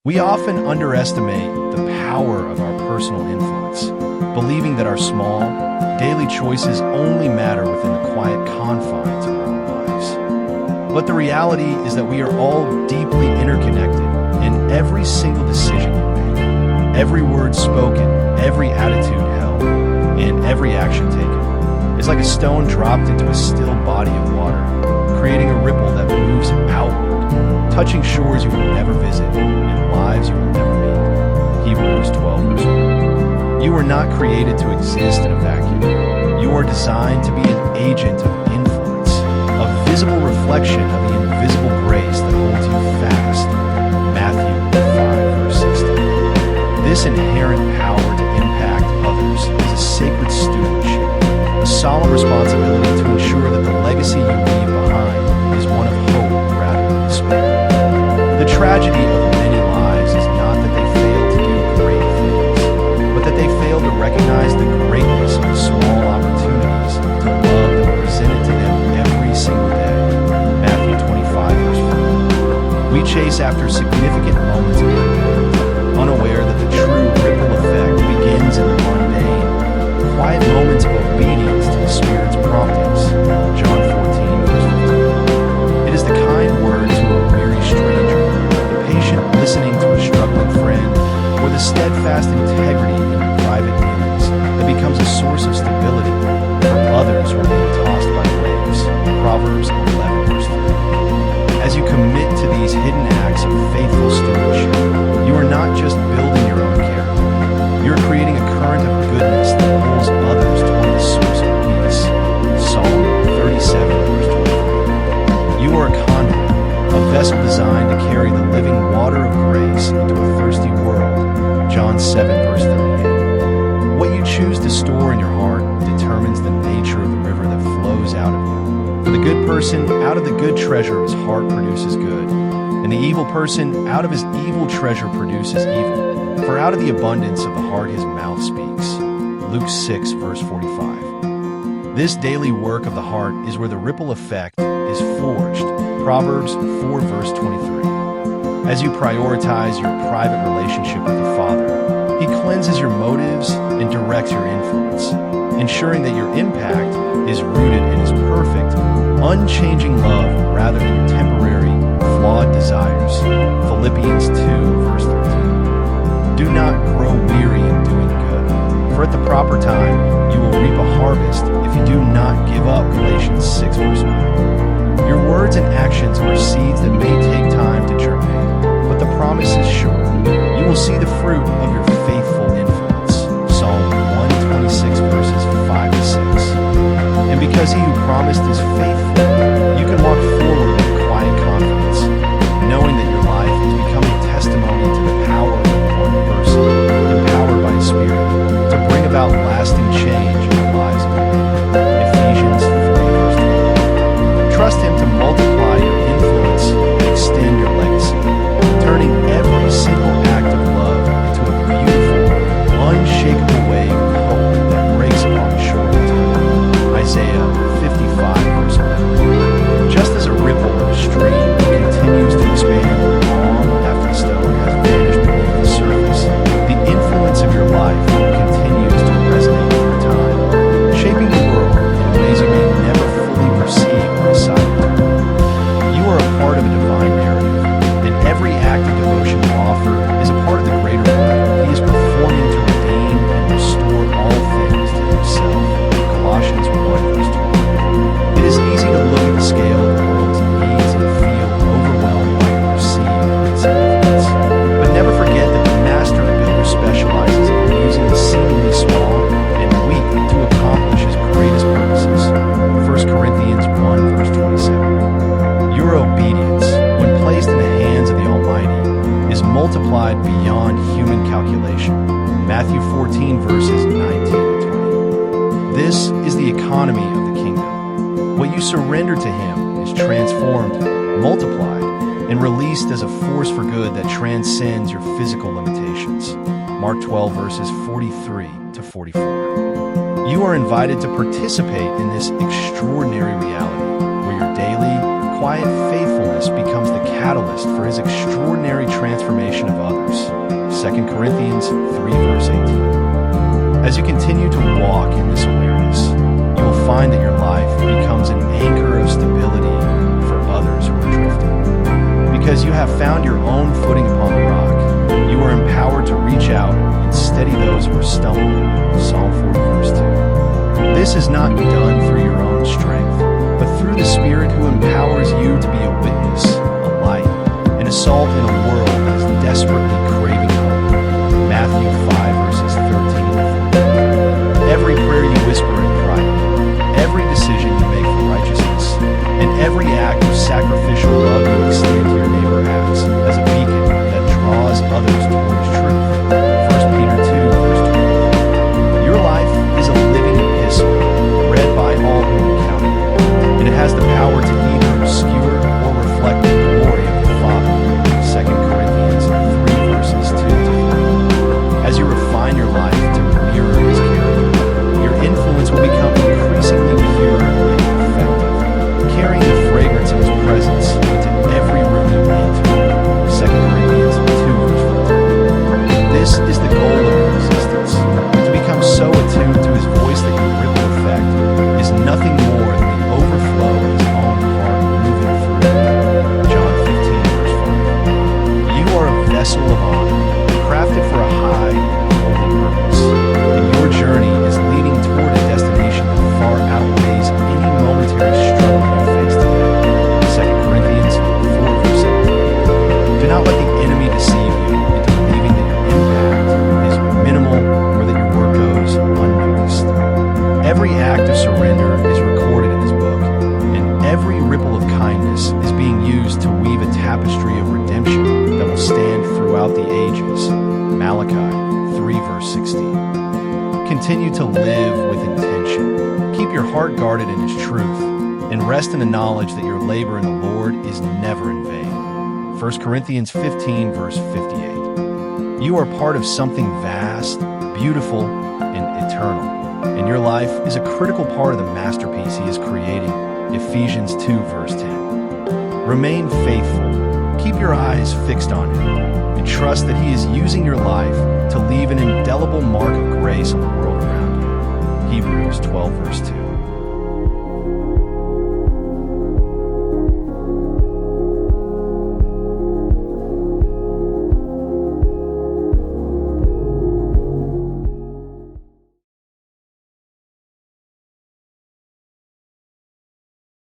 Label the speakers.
Speaker 1: We often underestimate the power of our personal influence, believing that our small, daily choices only matter within the quiet confines of our own lives. But the reality is that we are all deeply interconnected, and every single decision you make, every word spoken, every attitude held, and every action taken is like a stone dropped into a still body of water, creating a ripple that moves outward, touching shores you will never visit and lives you will never meet. Hebrews 12 verse 1. You are not created to exist in a vacuum. You are designed to be an agent of influence, a visible reflection of the invisible grace that holds you fast. Matthew 5 verse 16. This inherent power to impact others is a sacred stewardship, a solemn responsibility to ensure that the legacy you leave behind is one of hope rather than despair. The tragedy of many lives is not that they fail to do great things, but that they fail to recognize the greatness of small opportunities to love that are presented to them every single day. Matthew 25 verse 4. We chase after significant moments of impact, unaware that the true ripple effect begins in the mundane, quiet moments of obedience to the Spirit's promptings. John 14 verse 15. It is the kind words to a weary stranger, the patient listening to a struggling friend, or the steadfast integrity in your private dealings that becomes a source of stability for others who are being tossed by waves. Proverbs 11 verse 3. As you commit to these hidden acts of faithful stewardship, you are not just building your own character. You're creating a current of goodness that pulls others toward the source of peace. Psalm 37 verse 23. You are a conduit, a vessel designed to carry the living water of grace into a thirsty world. John 7 verse 38. What you choose to store in your heart determines the nature of the river that flows out of you. For the good person, out of the good treasure of his heart produces good, and the evil person, out of his evil treasure produces evil. For out of the abundance of the heart his mouth speaks. Luke 6 verse 45. This daily work of the heart is where the ripple effect is forged. Proverbs 4 verse 23. As you prioritize your private relationship with the Father, He cleanses your motives and directs your influence, ensuring that your impact is rooted in His perfect, unchanging love rather than temporary, flawed desires. Philippians 2 verse 13. Do not grow weary in doing good, for at the proper time you will reap a harvest if you do not give up. Galatians 6 verse 9. Your words and actions are seeds that may take time to germinate, but the promise is sure. You will see the fruit of your faithful influence. Psalm 126 verses 5 to 6. And because He who promised is faithful, you can walk forward with quiet confidence, knowing that your life is becoming testimony to the power of one person, empowered by His Spirit, to bring about lasting change in the lives of many. Ephesians 3 verse 20. Trust Him to multiply your influence and extend your legacy, turning every single act of love into a beautiful, unshakable wave of hope that breaks upon the shore of time. Isaiah 55 verse 11. Just as a ripple of a stream continues to expand long after the stone has vanished beneath the surface, the influence of your life continues to resonate through time, shaping the world in ways you may never fully perceive or decide. You are a part of a divine narrative, and every act of devotion you offer is a part of the greater work He is performing to redeem and restore all things to Himself. Colossians 1 verse 20. It is easy to look at the scale of the world's needs and feel overwhelmed by your perceived insignificance. But never forget that the master builder specializes in using the seemingly small and weak to accomplish His greatest purposes. 1 Corinthians 1 verse 27. Your obedience, when placed in the hands of the Almighty, is multiplied beyond human calculation. Matthew 14 verses 19 to 20. This is the economy of the kingdom. What you surrender to Him is transformed, multiplied, and released as a force for good that transcends your physical limitations. Mark 12 verses 43 to 44. You are invited to participate in this extraordinary reality where your daily, quiet faithfulness becomes the catalyst for his extraordinary transformation of others. 2 Corinthians 3 verse 18. As you continue to walk in this awareness, you will find that your life becomes an anchor of stability for others who are drifting. Because you have found your own footing upon the rock, you are empowered to reach out and steady those who are stumbling. Psalm 40 verse 2. This is not done through your own strength, but through the Spirit who empowers you to be a witness, a light, and a salt in a world that is desperately craving hope. Matthew 5 verses 13 and 14. Every prayer you whisper in private, every decision you make for righteousness, and every act of sacrificial love you extend to your neighbor acts as a beacon that draws others towards truth. 1 Peter 2 verse 12. Your life is a living epistle, read by all who encounter it, and it has the power to either obscure or reflect the glory of the Father. 2 Corinthians 3 verses 2 to 3. As you refine your life to mirror his character, your influence will become increasingly pure and effective, carrying the fragrance of his presence into every room you enter. 2 Corinthians 2 verse 14. This is the goal of your existence. To become so attuned to his voice that your ripple effect is nothing more than the overflow of his own heart moving through you. John 15 verse 5. You are a vessel of honor, crafted for a high and holy purpose, and your journey is leading toward a destination that far outweighs any momentary struggle you face today. 2 Corinthians 4 verse 8. Do not let the enemy deceive you into believing that your impact is minimal or that your work goes unnoticed. Every act of surrender is recorded in his book, and every ripple of kindness is being used to weave a tapestry of redemption that will stand throughout the ages. Malachi 3 verse 16. Continue to live with intention. Keep your heart guarded in his truth, and rest in the knowledge that your labor in the Lord is never in vain. 1 Corinthians 15 verse 58. You are part of something vast, beautiful, and eternal, and your life is a critical part of the masterpiece he is creating. Ephesians 2 verse 10. Remain faithful. Keep your eyes fixed on him, and trust that he is using your life to leave an indelible mark of grace on the world around you. Hebrews 12 verse 2.